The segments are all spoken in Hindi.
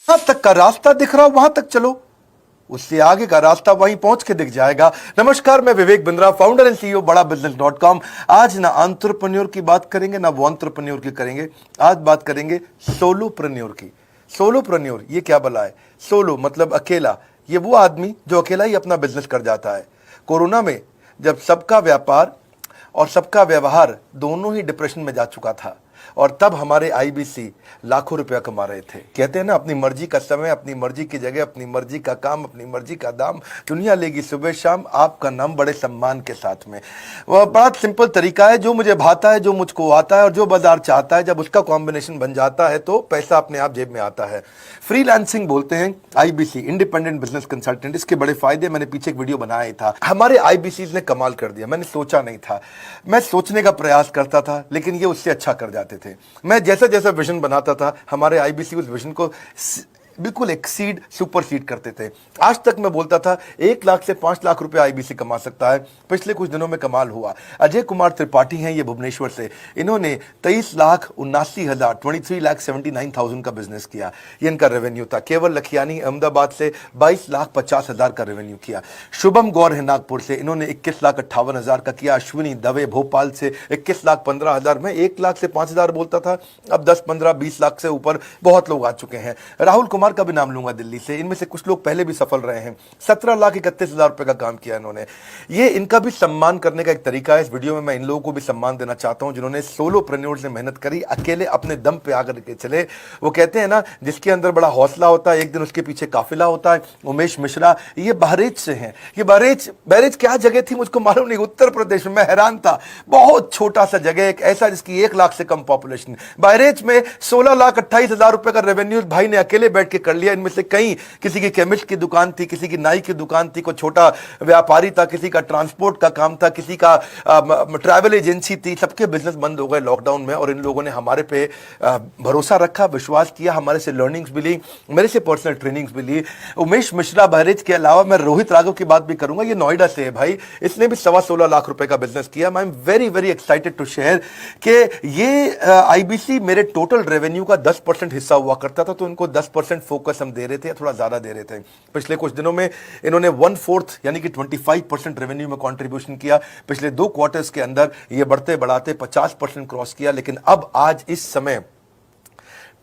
जहां तक का रास्ता दिख रहा हो वहां तक चलो, उससे आगे का रास्ता वहीं पहुंच के दिख जाएगा। नमस्कार, मैं Vivek Bindra, founder and CEO बड़ा बिजनेस .com। आज ना एंटरप्रेन्योर की बात करेंगे ना वो एंटरप्रेन्योर की करेंगे, आज बात करेंगे सोलोप्रेन्योर की। सोलोप्रेन्योर ये क्या भला है? सोलो मतलब अकेला, ये वो आदमी जो अकेला ही अपना बिजनेस कर जाता है। कोरोना में जब सबका व्यापार और सबका व्यवहार दोनों ही डिप्रेशन में जा चुका था, और तब हमारे आईबीसी लाखों रुपया कमा रहे थे। कहते हैं ना, अपनी मर्जी का समय, अपनी मर्जी की जगह, अपनी मर्जी का काम, अपनी मर्जी का दाम, दुनिया लेगी सुबह शाम आपका नाम बड़े सम्मान के साथ में। वह बड़ा सिंपल तरीका है, जो मुझे भाता है, जो मुझको आता है और जो बाजार चाहता है, जब उसका कॉम्बिनेशन बन जाता है तो पैसा अपने आप जेब में आता है। फ्रीलांसिंग बोलते हैं आईबीसी, इंडिपेंडेंट बिजनेस कंसल्टेंट। इसके बड़े फायदे मैंने पीछे एक वीडियो बनाया ही था। हमारे आईबीसी ने कमाल कर दिया, मैंने सोचा नहीं था। मैं सोचने का प्रयास करता था लेकिन ये उससे अच्छा कर जाते थे। मैं जैसा जैसा विजन बनाता था, हमारे आईबीसी उस विजन को बिल्कुल एक्सीड, सुपर सीड करते थे। आज तक मैं बोलता था 1 लाख से 5 लाख रुपए आईबीसी कमा सकता है। पिछले कुछ दिनों में कमाल हुआ। अजय कुमार त्रिपाठी हैं ये भुवनेश्वर से, इन्होंने 23,79,000 23,79,000 का बिजनेस किया। ये इनका रेवेन्यू था। केवल लखियानी अहमदाबाद से 22,50,000 का रेवेन्यू किया। शुभम गौर है नागपुर से, इन्होंने 21,58,000 का किया। अश्विनी दवे भोपाल से 21,15,000। मैं 1 लाख से 5,000 बोलता था, अब 10, 15, 20 लाख से ऊपर बहुत लोग आ चुके हैं। राहुल कुमार का भी नाम लूंगा दिल्ली से, इनमें से कुछ लोग पहले भी सफल रहे हैं। 17,31,000 रुपए का काम किया इन्होंने। ये इनका भी सम्मान करने का एक तरीका है। इस वीडियो में मैं इन लोगों को भी सम्मान देना चाहता हूं जिन्होंने सोलोप्रेन्योर से मेहनत करी, अकेले अपने दम पे आकर के चले। वो कहते हैं ना, जिसके अंदर बड़ा हौसला होता है एक दिन उसके पीछे काफिला होता है। उमेश मिश्रा ये बहरेच से हैं। ये बहरेच क्या जगह थी मुझको मालूम नहीं, उत्तर प्रदेश में। मैं हैरान था, बहुत छोटा सा जगह, एक ऐसा जिसकी 1 लाख से कम पॉपुलेशन। बहरेच में 16,28,000 रुपए का रेवेन्यू भाई ने अकेले बैठ के कर लिया। इनमें से कई, किसी की केमिस्ट की दुकान थी, किसी की नाई की दुकान थी, कोई छोटा व्यापारी था, किसी का ट्रांसपोर्ट का काम था, किसी का ट्रैवल एजेंसी थी। सबके बिजनेस बंद हो गए लॉकडाउन में, और इन लोगों ने हमारे पे भरोसा रखा, विश्वास किया, हमारे से लर्निंग्स भी ली, मेरे से पर्सनल ट्रेनिंग्स भी ली। उमेश मिश्रा बहरेच के अलावा मैं रोहित राघव की बात भी करूंगा, ये नोएडा से है भाई, इसने भी 16.25 लाख रुपए का बिजनेस किया। I am very very excited to share कि ये आईबीसी मेरे टोटल रेवेन्यू का 10% हिस्सा हुआ करता था, तो इनको 10% फोकस हम दे रहे थे, थोड़ा ज्यादा दे रहे थे। पिछले कुछ दिनों में इन्होंने 1/4 यानी कि 25% रेवेन्यू में कंट्रीब्यूशन किया। पिछले 2 क्वार्टर्स के अंदर ये बढ़ते बढ़ाते 50% क्रॉस किया। लेकिन अब आज इस समय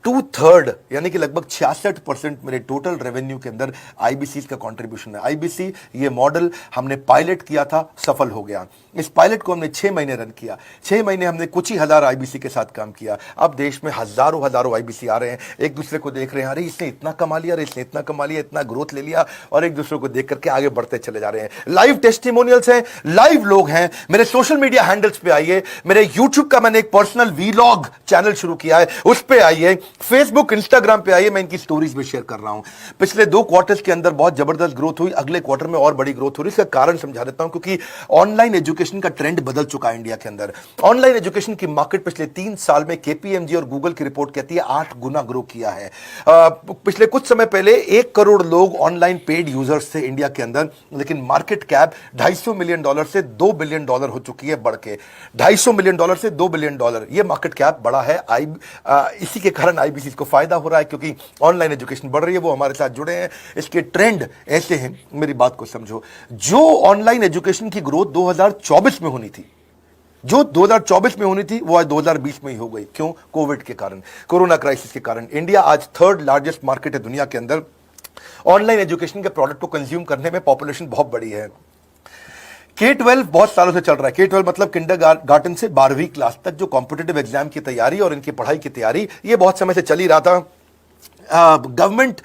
2/3 यानी कि लगभग 66% मेरे टोटल रेवेन्यू के अंदर आईबीसी का कंट्रीब्यूशन है। आईबीसी ये मॉडल हमने पायलट किया था, सफल हो गया। इस पायलट को हमने 6 महीने रन किया। 6 महीने हमने कुछ ही हजार आईबीसी के साथ काम किया। अब देश में हजारों आईबीसी आ रहे हैं, एक दूसरे को देख रहे हैं, अरे इसने इतना कमा लिया, अरे इसने इतना कमा लिया, इतना ग्रोथ ले लिया, और एक दूसरे को देख करके आगे बढ़ते चले जा रहे हैं। लाइव टेस्टिमोनियल्स हैं, लाइव लोग हैं। मेरे सोशल मीडिया हैंडल्स पे आइए, मेरे यूट्यूब का मैंने एक पर्सनल वीलॉग चैनल शुरू किया है, उस पे आइए, फेसबुक इंस्टाग्राम पे आइए, मैं इनकी स्टोरीज में शेयर कर रहा हूं। पिछले 2 क्वार्टर्स के अंदर बहुत जबरदस्त ग्रोथ हुई, अगले क्वार्टर में और बड़ी ग्रोथ हो रही है। इसका कारण समझा देता हूं, क्योंकि ऑनलाइन एजुकेशन का ट्रेंड बदल चुका है इंडिया के अंदर। ऑनलाइन एजुकेशन की मार्केट पिछले 3 साल में केपीएमजी और गूगल की रिपोर्ट कहती है 8 गुना ग्रो किया है। पिछले कुछ समय पहले 1 करोड़ लोग ऑनलाइन पेड यूजर्स थे इंडिया के अंदर, लेकिन मार्केट कैप $250 मिलियन से $2 बिलियन हो चुकी है, बढ़ के $250 मिलियन से $2 बिलियन। यह मार्केट कैप बढ़ा है। इसी के कारण आईबीसी को फायदा हो रहा है, क्योंकि ऑनलाइन एजुकेशन बढ़ रही है, वो हमारे साथ जुड़े हैं। इसके ट्रेंड ऐसे हैं, मेरी बात को समझो। जो ऑनलाइन एजुकेशन की ग्रोथ 2024 में होनी थी, जो 2024 में होनी थी, वो आज 2020 में ही हो गई। क्यों? कोविड के कारण, कोरोना क्राइसिस के कारण। इंडिया आज 3rd लार्जेस्ट मार्केट है दुनिया के अंदर। ऑनलाइन एजुकेशन के प्रोडक्ट को कंज्यूम करने में पॉपुलेशन बहुत बड़ी है। K-12 बहुत सालों से चल रहा है। K-12 मतलब किंडरगार्टन से 12वीं क्लास तक, जो कॉम्पिटिटिव एग्जाम की तैयारी और इनकी पढ़ाई की तैयारी, ये बहुत समय से चल ही रहा था। गवर्नमेंट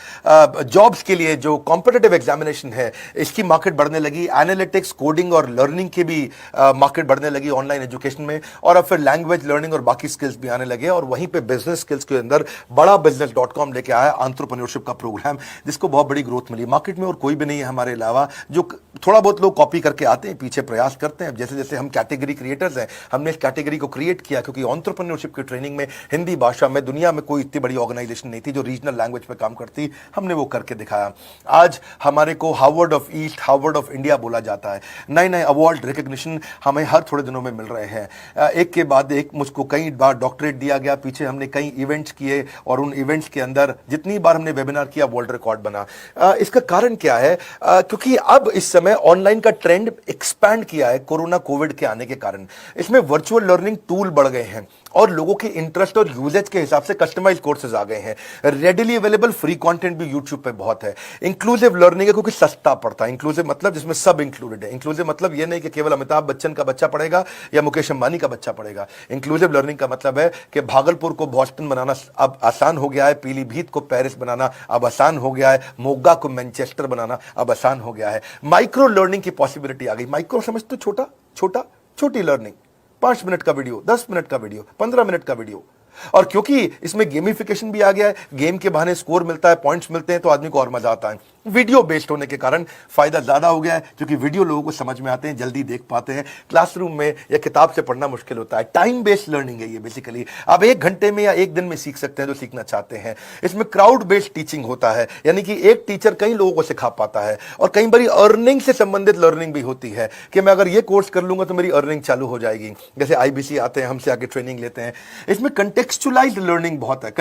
जॉब्स के लिए जो कॉम्पिटिटिव एग्जामिनेशन है, इसकी मार्केट बढ़ने लगी। एनालिटिक्स, कोडिंग और लर्निंग की भी मार्केट बढ़ने लगी ऑनलाइन एजुकेशन में। और अब फिर लैंग्वेज लर्निंग और बाकी स्किल्स भी आने लगे। और वहीं पे बिजनेस स्किल्स के अंदर बड़ा बिजनेस .com लेके आया एंटरप्रेन्योरशिप का प्रोग्राम, जिसको बहुत बड़ी ग्रोथ मिली मार्केट में। और कोई भी नहीं है हमारे अलावा, जो थोड़ा बहुत लोग कॉपी करके आते हैं, पीछे प्रयास करते हैं। जैसे जैसे हम कैटेगरी क्रिएटर्स हैं, हमने इस कैटेगरी को क्रिएट किया, क्योंकि एंटरप्रेन्योरशिप की ट्रेनिंग में हिंदी भाषा में दुनिया में कोई इतनी बड़ी ऑर्गेनाइजेशन नहीं थी जो रीजनल नेचुरल लैंग्वेज पे काम करती, हमने वो करके दिखाया। आज हमारे को Harvard of east, Harvard of India बोला जाता है। नए नए अवार्ड रिकग्निशन हमें हर थोड़े दिनों में मिल रहे हैं। एक के बाद एक मुझको कई बार डॉक्टरेट दिया गया, पीछे हमने कई इवेंट्स किए और उन इवेंट्स के अंदर जितनी बार हमने वेबिनार किया वर्ल्ड रिकॉर्ड बना। इसका कारण क्या है? क्योंकि अब इस समय ऑनलाइन का ट्रेंड एक्सपैंड किया है कोरोना कोविड के आने के कारण। इसमें वर्चुअल लर्निंग टूल बढ़ गए हैं और लोगों के इंटरेस्ट और यूजेज के हिसाब से कस्टमाइज कोर्सेज आ गए हैं। रेडिली अवेलेबल फ्री कंटेंट भी यूट्यूब पे बहुत है। इंक्लूसिव लर्निंग है क्योंकि सस्ता पड़ता है। इंक्लूसिव मतलब जिसमें सब इंक्लूडेड है। इंक्लूसिव मतलब ये नहीं कि केवल अमिताभ बच्चन का बच्चा पढ़ेगा या मुकेश अंबानी का बच्चा पढ़ेगा। इंक्लूसिव लर्निंग का मतलब है कि भागलपुर को बॉस्टन बनाना अब आसान हो गया है, पीलीभीत को पेरिस बनाना अब आसान हो गया है, मोगा को मैनचेस्टर बनाना अब आसान हो गया है। माइक्रो लर्निंग की पॉसिबिलिटी आ गई। माइक्रो समझ तो छोटा छोटा, छोटी लर्निंग, 5 मिनट का वीडियो, 10 मिनट का वीडियो, 15 मिनट का वीडियो। और क्योंकि इसमें गेमिफिकेशन भी आ गया है, गेम के बहाने स्कोर मिलता है, पॉइंट्स मिलते हैं, तो आदमी को और मजा आता है। वीडियो बेस्ड होने के कारण फायदा ज्यादा हो गया है, क्योंकि वीडियो लोगों को समझ में आते हैं, जल्दी देख पाते हैं। क्लासरूम में या किताब से पढ़ना मुश्किल होता है। टाइम बेस्ड लर्निंग है ये बेसिकली। आप 1 घंटे में या 1 दिन में सीख सकते हैं जो सीखना चाहते हैं। इसमें क्राउड बेस्ड टीचिंग होता है, यानी कि एक टीचर कई लोगों को सिखा पाता है। और कई बार अर्निंग से संबंधित लर्निंग भी होती है कि मैं अगर ये कोर्स कर लूंगा तो मेरी अर्निंग चालू हो जाएगी। जैसे आईबीसी आते हैं, हमसे आके ट्रेनिंग लेते हैं। इसमें कंटेक्चुअलाइज्ड लर्निंग बहुत है।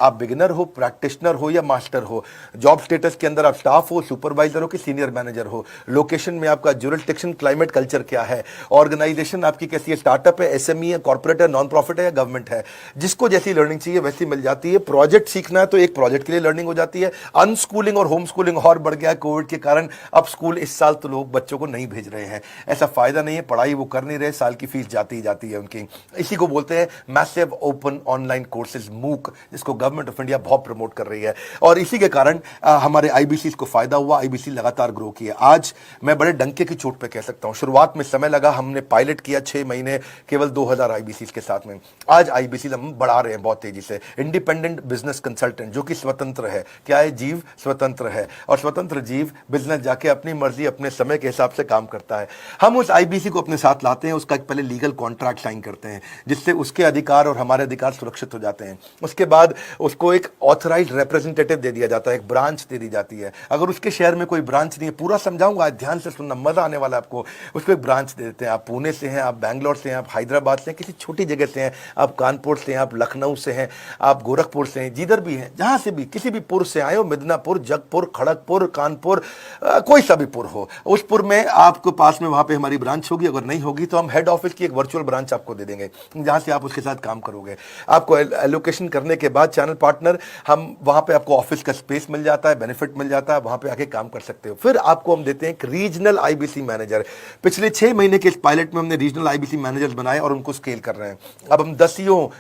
आप बिगिनर हो, प्रैक्टिशनर हो या मास्टर हो, जॉब स्टेटस के अंदर आप स्टाफ हो, सुपरवाइजर हो कि सीनियर मैनेजर हो, लोकेशन में आपका ज्यूरिसडिक्शन, क्लाइमेट, कल्चर क्या है, ऑर्गेनाइजेशन आपकी कैसी है, स्टार्टअप है, एसएमई है, कॉर्पोरेट है, नॉन प्रॉफिट है या गवर्नमेंट है। जिसको जैसी लर्निंग चाहिए वैसी मिल जाती है। प्रोजेक्ट सीखना है तो एक प्रोजेक्ट के लिए लर्निंग हो जाती है। अनस्कूलिंग और होम स्कूलिंग और बढ़ गया है कोविड के कारण। अब स्कूल इस साल तो लोग बच्चों को नहीं भेज रहे हैं। ऐसा फायदा नहीं है, पढ़ाई वो कर नहीं रहे, साल की फीस जाती ही जाती है उनकी। इसी को बोलते हैं मैसिव ओपन ऑनलाइन कोर्सेज, मूक, जिसको गवर्नमेंट ऑफ इंडिया बहुत प्रमोट कर रही है। और इसी के कारण हमारे आईबीसी को फायदा हुआ। आईबीसी लगातार ग्रो किया। आज मैं बड़े डंके की चोट पे कह सकता हूं, शुरुआत में समय लगा, हमने पायलट किया 6 महीने केवल 2000 आईबीसी के साथ में। आज आईबीसी हम बढ़ा रहे हैं बहुत तेजी से। इंडिपेंडेंट बिजनेस कंसल्टेंट, जो कि स्वतंत्र है। क्या है? जीव स्वतंत्र है। और स्वतंत्र जीव बिजनेस जाके अपनी मर्जी, अपने समय के हिसाब से काम करता है। हम उस आईबीसी को अपने साथ लाते हैं, उसका पहले लीगल कॉन्ट्रैक्ट साइन करते हैं, जिससे उसके अधिकार और हमारे अधिकार सुरक्षित हो जाते हैं। उसके बाद उसको एक ऑथराइज्ड रिप्रेजेंटेटिव दे दिया जाता है, एक ब्रांच दे दी जाती है। अगर उसके शहर में कोई ब्रांच नहीं है, पूरा समझाऊंगा, ध्यान से सुनना, मजा आने वाला है आपको। उसको एक ब्रांच दे देते हैं। आप पुणे से हैं, आप बैंगलोर से हैं, आप हैदराबाद से हैं, किसी छोटी जगह से हैं, आप कानपुर से हैं, आप लखनऊ से हैं, आप गोरखपुर से हैं, जिधर भी हैं, जहां से भी, किसी भी पुर से आए हो, मिदनापुर, जगपुर, खड़गपुर, कानपुर, कोई सा भी पुर हो, उस पुर में आपको पास में वहां पे हमारी ब्रांच होगी। अगर नहीं होगी तो हम हेड ऑफिस की एक वर्चुअल ब्रांच आपको दे देंगे, जहां से आप उसके साथ काम करोगे। आपको एलोकेशन करने के बाद चैनल पार्टनर, हम वहां पे आपको ऑफिस का स्पेस मिल जाता है, बेनिफिट मिल जाता है, वहां पे आके काम कर सकते हो। फिर आपको हम देते हैं एक रीजनल आईबीसी मैनेजर। पिछले 6 महीने के इस पायलट में हमने रीजनल आईबीसी मैनेजर्स बनाए और उनको स्केल कर रहे हैं। अब हम 10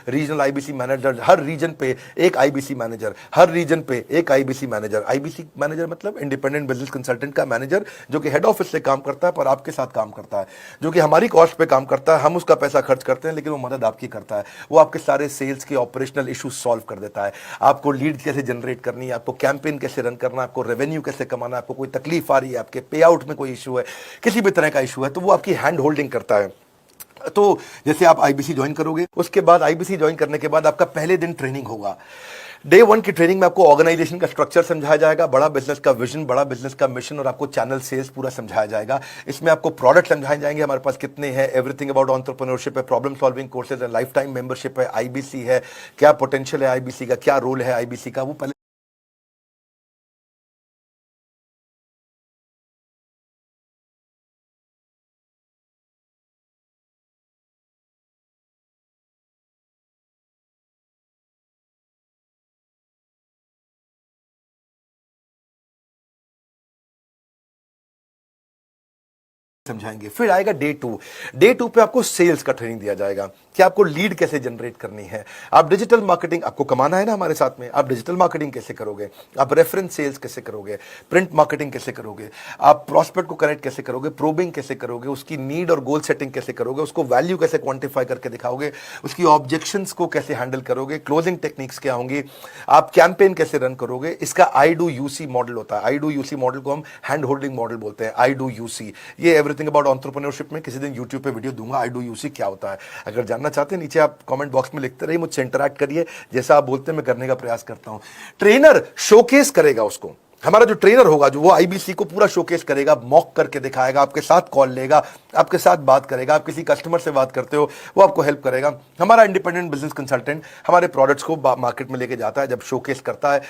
रीजनल आईबीसी मैनेजर, हर रीजन पे एक आईबीसी मैनेजर, हर रीजन पे एक आईबीसी मैनेजर। आईबीसी मैनेजर मतलब इंडिपेंडेंट बिजनेस कंसल्टेंट का मैनेजर, जो कि हेड ऑफिस से काम करता है पर आपके साथ काम करता है, जो कि हमारी कॉस्ट पे काम करता है। हम उसका पैसा खर्च करते हैं, लेकिन वो मदद आपकी करता है। वो आपके सारे सेल्स के ऑपरेशनल इश्यूज सॉल्व कर देता है। आपको लीड कैसे जनरेट करनी है, आपको कैंपेन कैसे रन करना है, आपको रेवेन्यू कैसे कमाना है, आपको कोई तकलीफ आ रही है, आपके पे आउट में कोई इशू है, किसी भी तरह का इशू है, तो वो आपकी हैंड होल्डिंग करता है। तो जैसे आप आईबीसी ज्वाइन करोगे, उसके बाद आईबीसी ज्वाइन करने के बाद आपका पहले दिन ट्रेनिंग होगा। डे 1 की ट्रेनिंग में आपको ऑर्गेनाइजेशन का स्ट्रक्चर समझाया जाएगा, बड़ा बिजनेस का विजन, बड़ा बिजनेस का मिशन, और आपको चैनल सेल्स पूरा समझाया जाएगा। इसमें आपको प्रोडक्ट समझाए जाएंगे, हमारे पास कितने हैं, एवरीथिंग अबाउट एंटरप्रेन्योरशिप है, प्रॉब्लम सॉल्विंग कोर्सेज है, लाइफ टाइम मेंबरशिप है, आईबीसी है, क्या पोटेंशियल है आईबीसी का, क्या रोल है आईबीसी का, वो पहले समझाएंगे। फिर आएगा डे 2। डे 2 पे आपको सेल्स का ट्रेनिंग दिया जाएगा कि आपको लीड कैसे जनरेट करनी है। आप डिजिटल मार्केटिंग, आपको कमाना है ना हमारे साथ में, आप डिजिटल मार्केटिंग कैसे करोगे, आप रेफरेंस सेल्स कैसे करोगे, प्रिंट मार्केटिंग कैसे करोगे, आप प्रॉस्पेक्ट को कनेक्ट कैसे करोगे, प्रोबिंग कैसे करोगे, उसकी नीड और गोल सेटिंग कैसे करोगे, उसको वैल्यू कैसे क्वांटिफाई करके दिखाओगे, उसकी ऑब्जेक्शंस को कैसे हैंडल करोगे, क्लोजिंग टेक्निक्स क्या होंगी, आप कैंपेन कैसे रन करोगे। इसका आई डू यूसी मॉडल होता है। आई डू यूसी मॉडल को हम हैंड होल्डिंग मॉडल बोलते हैं। आई डू यूसी, ये एवरीथिंग अबाउट एंटरप्रेन्योरशिप में किसी दिन यूट्यूब पे वीडियो दूंगा, आई डू यू सी क्या होता है। अगर जानना चाहते हैं नीचे आप कमेंट बॉक्स में लिखते रहिए, मुझसे इंटरैक्ट करिए, जैसा आप बोलते हैं मैं करने का प्रयास करता हूं। ट्रेनर शोकेस करेगा उसको, हमारा जो ट्रेनर होगा जो वो आईबीसी को पूरा शोकेस करेगा, मॉक करके दिखाएगा, आपके साथ कॉल लेगा, आपके साथ बात करेगा, आप किसी कस्टमर से बात करते हो वो आपको हेल्प करेगा। हमारा इंडिपेंडेंट बिजनेस कंसल्टेंट हमारे प्रोडक्ट्स को मार्केट में लेके जाता है, जब शोकेस करता है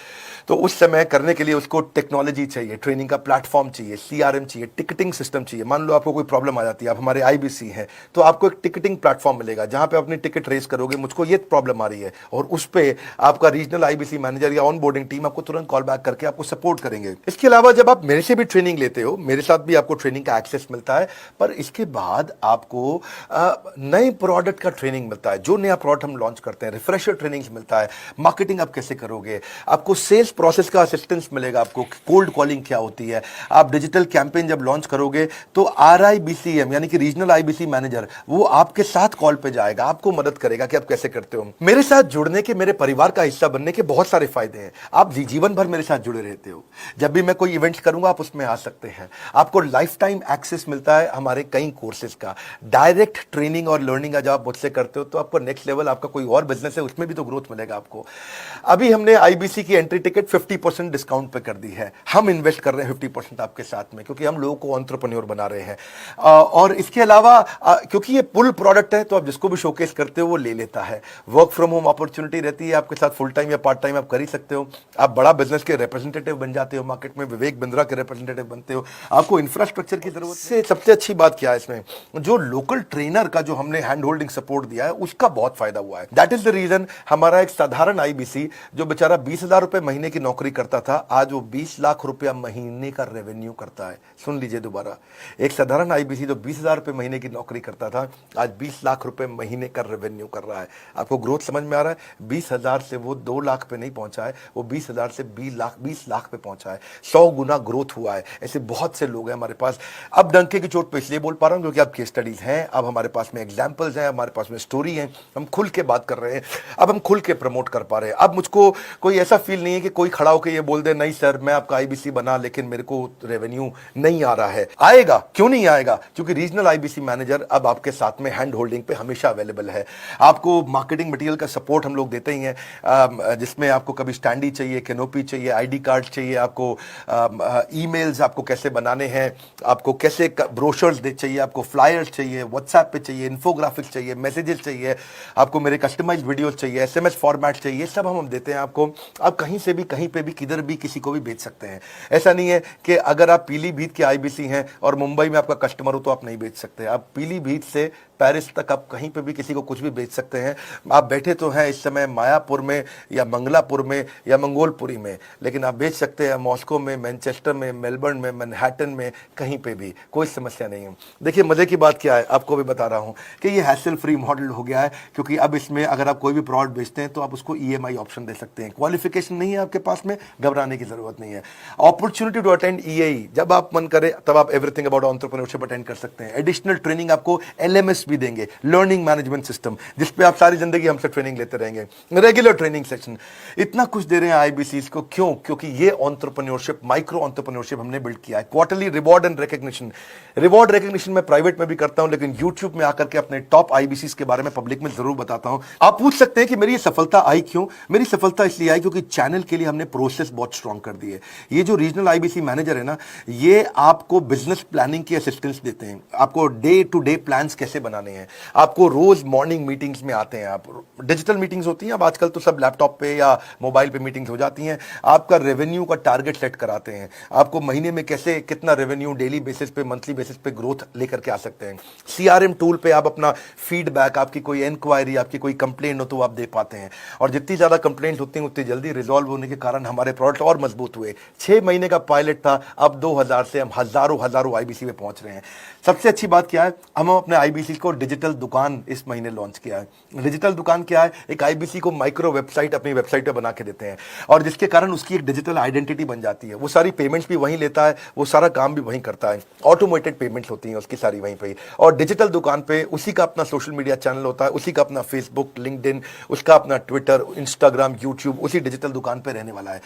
तो उस समय करने के लिए उसको टेक्नोलॉजी चाहिए, ट्रेनिंग का प्लेटफॉर्म चाहिए, सीआरएम चाहिए, टिकटिंग सिस्टम चाहिए। मान लो आपको कोई प्रॉब्लम आ जाती है, आप हमारे आईबीसी हैं, तो आपको एक टिकटिंग प्लेटफॉर्म मिलेगा जहां पे अपनी टिकट रेस करोगे, मुझको ये प्रॉब्लम आ रही है, और उस पर आपका रीजनल आईबीसी मैनेजर या ऑन बोर्डिंग टीम आपको तुरंत कॉल बैक करके आपको सपोर्ट करेंगे। इसके अलावा जब आप मेरे से भी ट्रेनिंग लेते हो, मेरे साथ भी आपको ट्रेनिंग का एक्सेस मिलता है, पर इसके बाद आपको नए प्रोडक्ट का ट्रेनिंग मिलता है। जो नया प्रोडक्ट हम लॉन्च करते हैं, रिफ्रेशर ट्रेनिंग मिलता है, मार्केटिंग आप कैसे करोगे, आपको सेल्स प्रोसेस का असिस्टेंस मिलेगा, आपको कोल्ड कॉलिंग क्या होती है, आप डिजिटल कैंपेन जब लॉन्च करोगे तो RIBCM यानी कि रीजनल आईबीसी मैनेजर वो आपके साथ कॉल पे जाएगा, आपको मदद करेगा कि आप कैसे करते हो। मेरे साथ जुड़ने के, मेरे परिवार का हिस्सा बनने के बहुत सारे फायदे हैं। आप जीवन भर मेरे साथ जुड़े रहते हो, जब भी मैं कोई इवेंट्स करूंगा आप उसमें आ सकते हैं। आपको लाइफ टाइम एक्सेस मिलता है हमारे कई कोर्सेज का, डायरेक्ट ट्रेनिंग और लर्निंग जब आप मुझसे करते हो तो आपको नेक्स्ट लेवल, आपका कोई और बिजनेस है उसमें भी तो ग्रोथ मिलेगा आपको। अभी हमने आईबीसी की एंट्री टिकट 50% डिस्काउंट पे कर दी है, हम इन्वेस्ट कर रहे हैं 50% आपके साथ में, क्योंकि हम लोगों को एंटरप्रेन्योर बना रहे हैं। और इसके अलावा क्योंकि ये पुल प्रोडक्ट है तो आप जिसको भी शोकेस करते हो वो ले लेता है। वर्क फ्रॉम होम अपॉर्चुनिटी रहती है, आपके साथ फुल टाइम या पार्ट टाइम आप कर ही सकते हो। आप बड़ा बिजनेस के रिप्रेजेंटेटिव बन जाते हो, मार्केट में विवेक बिंद्रा के रिप्रेजेंटेटिव बनते हो। आपको इंफ्रास्ट्रक्चर की जरूरत से सबसे अच्छी बात क्या है इसमें, जो लोकल ट्रेनर का जो हमने हैंड होल्डिंग सपोर्ट दिया है उसका बहुत फायदा हुआ है। दैट इज द रीजन हमारा एक साधारण आईबीसी जो बेचारा 20,000 रुपए महीने की नौकरी करता था, आज वो 20 लाख रुपया महीने का रेवेन्यू करता है। सुन लीजिए दोबारा, एक साधारण आईबीसी जो 20,000 रुपए महीने की नौकरी करता था आज 20 लाख रुपए महीने का रेवेन्यू कर रहा है। आपको ग्रोथ समझ में आ रहा है? 20,000 से वो 2 लाख पे नहीं पहुंचा है, वो 20,000 से 20 लाख पे पहुंचा है। 100 गुना ग्रोथ हुआ है। ऐसे बहुत से लोग हैं हमारे पास। अब डंके की चोट पे इसलिए बोल पा रहा हूं क्योंकि अब केस स्टडीज हैं, अब हमारे पास में एग्जांपल्स हैं, हमारे पास में स्टोरी है, हम खुल के बात कर रहे हैं, अब हम खुल के प्रमोट कर पा रहे हैं। अब मुझको कोई ऐसा फील नहीं है कि कोई खड़ा होकर ये बोल दे नहीं सर मैं आपका आईबीसी बना लेकिन मेरे को रेवेन्यू नहीं आ रहा है। आएगा, क्यों नहीं आएगा? क्योंकि रीजनल आईबीसी मैनेजर अब आपके साथ में हैंड होल्डिंग पे हमेशा अवेलेबल है। आपको मार्केटिंग मटेरियल का सपोर्ट हम लोग देते ही हैं, जिसमें आपको कभी स्टैंडी चाहिए, कैनोपी चाहिए, आईडी कार्ड चाहिए, आपको ईमेल्स आपको कैसे बनाने हैं, आपको कैसे ब्रोशर्स चाहिए, आपको फ्लायर्स चाहिए, व्हाट्सएप पे चाहिए, इन्फोग्राफिक्स चाहिए, मैसेजेस चाहिए, आपको मेरे कस्टमाइज्ड वीडियोस चाहिए, एसएमएस फॉर्मेट चाहिए, सब हम देते हैं आपको। आप कहीं से भी, कहीं पे भी, किधर भी, किसी को भी भेज सकते हैं। ऐसा नहीं है कि अगर आप पीलीभीत के आईबीसी हैं और मुंबई में आपका कस्टमर हो तो आप नहीं भेज सकते। आप पीलीभीत से पेरिस तक आप कहीं पे भी किसी को कुछ भी बेच सकते हैं। आप बैठे तो हैं इस समय मायापुर में या मंगलापुर में या मंगोलपुरी में, लेकिन आप बेच सकते हैं मॉस्को में, मैनचेस्टर में, मेलबर्न में, मैनहट्टन में, कहीं पे भी, कोई समस्या नहीं है। देखिए मजे की बात क्या है, आपको भी बता रहा हूं कि ये हैसल फ्री मॉडल हो गया है, क्योंकि अब इसमें अगर आप कोई भी प्रोडक्ट बेचते हैं तो आप उसको ईएमआई ऑप्शन दे सकते हैं। क्वालिफिकेशन नहीं है आपके पास में, घबराने की जरूरत नहीं है। अपॉर्चुनिटी टू अटेंड ईएई, जब आप मन करे तब आप एवरीथिंग अबाउट एंटरप्रेन्योरशिप अटेंड कर सकते हैं। एडिशनल ट्रेनिंग आपको एलएमएस भी देंगे, लर्निंग मैनेजमेंट सिस्टम, जिसपे आप सारी जिंदगी हमसे ट्रेनिंग लेते रहेंगे। रेगुलर ट्रेनिंग सेक्शन, इतना कुछ दे रहे हैं आईबीसीज को। क्यों? क्योंकि ये एंटरप्रेन्योरशिप, माइक्रो एंटरप्रेन्योरशिप हमने बिल्ड किया है। Quarterly reward and recognition, reward recognition मैं प्राइवेट में भी करता हूं, लेकिन यूट्यूब में आकर के अपने टॉप आईबीसीज के बारे में पब्लिक में जरूर बताता हूं। आप पूछ सकते हैं कि मेरी ये सफलता आई क्यों? मेरी सफलता इसलिए आई क्योंकि चैनल के लिए हमने प्रोसेस बहुत स्ट्रांग कर दी है। ये जो रीजनल आईबीसी मैनेजर है ना, ये आपको बिजनेस प्लानिंग की असिस्टेंस देते हैं, आपको डे टू डे प्लान्स कैसे बनाने हैं, आपको रोज मॉर्निंग मीटिंग्स में आते हैं। आप डिजिटल मीटिंग्स होती हैं, अब आजकल तो सब लैपटॉप पे या मोबाइल पे मीटिंग्स हो जाती हैं। आपका रेवेन्यू का टारगेट सेट कराते हैं, आपको महीने में कैसे कितना रेवेन्यू डेली बेसिस पे, मंथली बेसिस पे ग्रोथ लेकर के आ सकते हैं। सीआरएम टूल पे आप अपना फीडबैक, आपकी कोई इंक्वायरी, आपकी कोई कंप्लेंट हो तो आप दे पाते हैं, और जितनी ज्यादा कंप्लेंट होती हैं उतनी जल्दी रिजॉल्व होने के कारण हमारे प्रोडक्ट और मजबूत हुए। 6 महीने का पायलट था, अब 2000 से हम हजारों आईबीसी में पहुंच रहे हैं। सबसे अच्छी बात क्या है, हम अपने आईबीसी को डिजिटल दुकान इस महीने लॉन्च किया है। डिजिटल दुकान क्या है? एक आईबीसी को माइक्रो वेबसाइट अपनी वेबसाइट पे बना के देते हैं, और जिसके कारण उसकी एक डिजिटल आइडेंटिटी एंटिटी बन जाती है, वो सारी पेमेंट्स भी वहीं लेता है, वो सारा काम भी वहीं करता है, ऑटोमेटेड पेमेंट्स होती हैं उसकी सारी वहीं पे ही। और डिजिटल दुकान पे उसी का अपना सोशल मीडिया चैनल होता है, उसी का अपना फेसबुक, लिंक्डइन, उसका अपना ट्विटर, इंस्टाग्राम, यूट्यूब उसी डिजिटल दुकान पे रहने वाला है।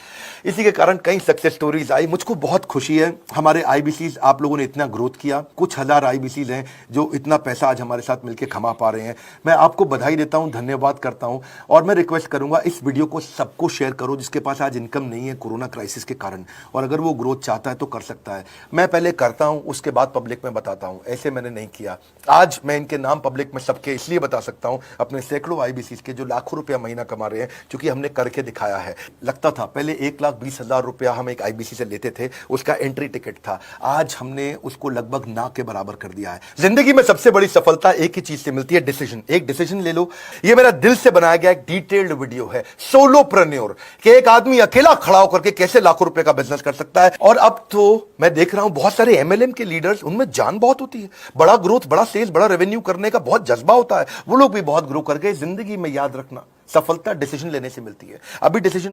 इसी के कारण कई सक्सेस स्टोरीज आई। मुझको बहुत खुशी है, हमारे आईबीसीज आप लोगों ने इतना ग्रोथ किया, कुछ हजार आईबीसीज हैं जो इतना पैसा आज हमारे साथ मिलकर कमा पा रहे हैं। मैं आपको बधाई देता हूं, धन्यवाद करता हूं। और मैं रिक्वेस्ट करूंगा इस वीडियो को सबको शेयर करो जिसके पास आज इनकम नहीं है कोरोना क्राइसिस के कारण, और अगर वो ग्रोथ चाहता है तो कर सकता है। मैं पहले करता हूं, उसके बाद पब्लिक में बताता हूं, ऐसे मैंने नहीं किया। आज मैं इनके नाम पब्लिक में सबके इसलिए बता सकता हूं, अपने सैकड़ों आईबीसीज के जो लाखों रुपया महीना कमा रहे हैं, क्योंकि हमने करके दिखाया है। लगता था पहले 1,20,000 रुपया हम एक आईबीसी से लेते थे, उसका एंट्री टिकट था, आज हमने उसको लगभग ना के बराबर कर दिया है। जिंदगी में सबसे बड़ी सफलता एक ही चीज से मिलती है, डिसीजन। एक डिसीजन ले लो। ये मेरा दिल से बनाया गया एक डिटेल्ड वीडियो है, सोलोप्रेन्योर, कि एक आदमी अकेला खड़ा होकर के कैसे लाखों रुपए का बिजनेस कर सकता है। और अब तो मैं देख रहा हूं बहुत सारे एमएलएम के लीडर्स, उनमें जान बहुत होती है, बड़ा ग्रोथ, बड़ा सेल्स, बड़ा रेवेन्यू करने का बहुत जज्बा होता है, वो लोग भी बहुत ग्रो कर गए। जिंदगी में याद रखना, सफलता डिसीजन लेने से मिलती है। अभी डिसीजन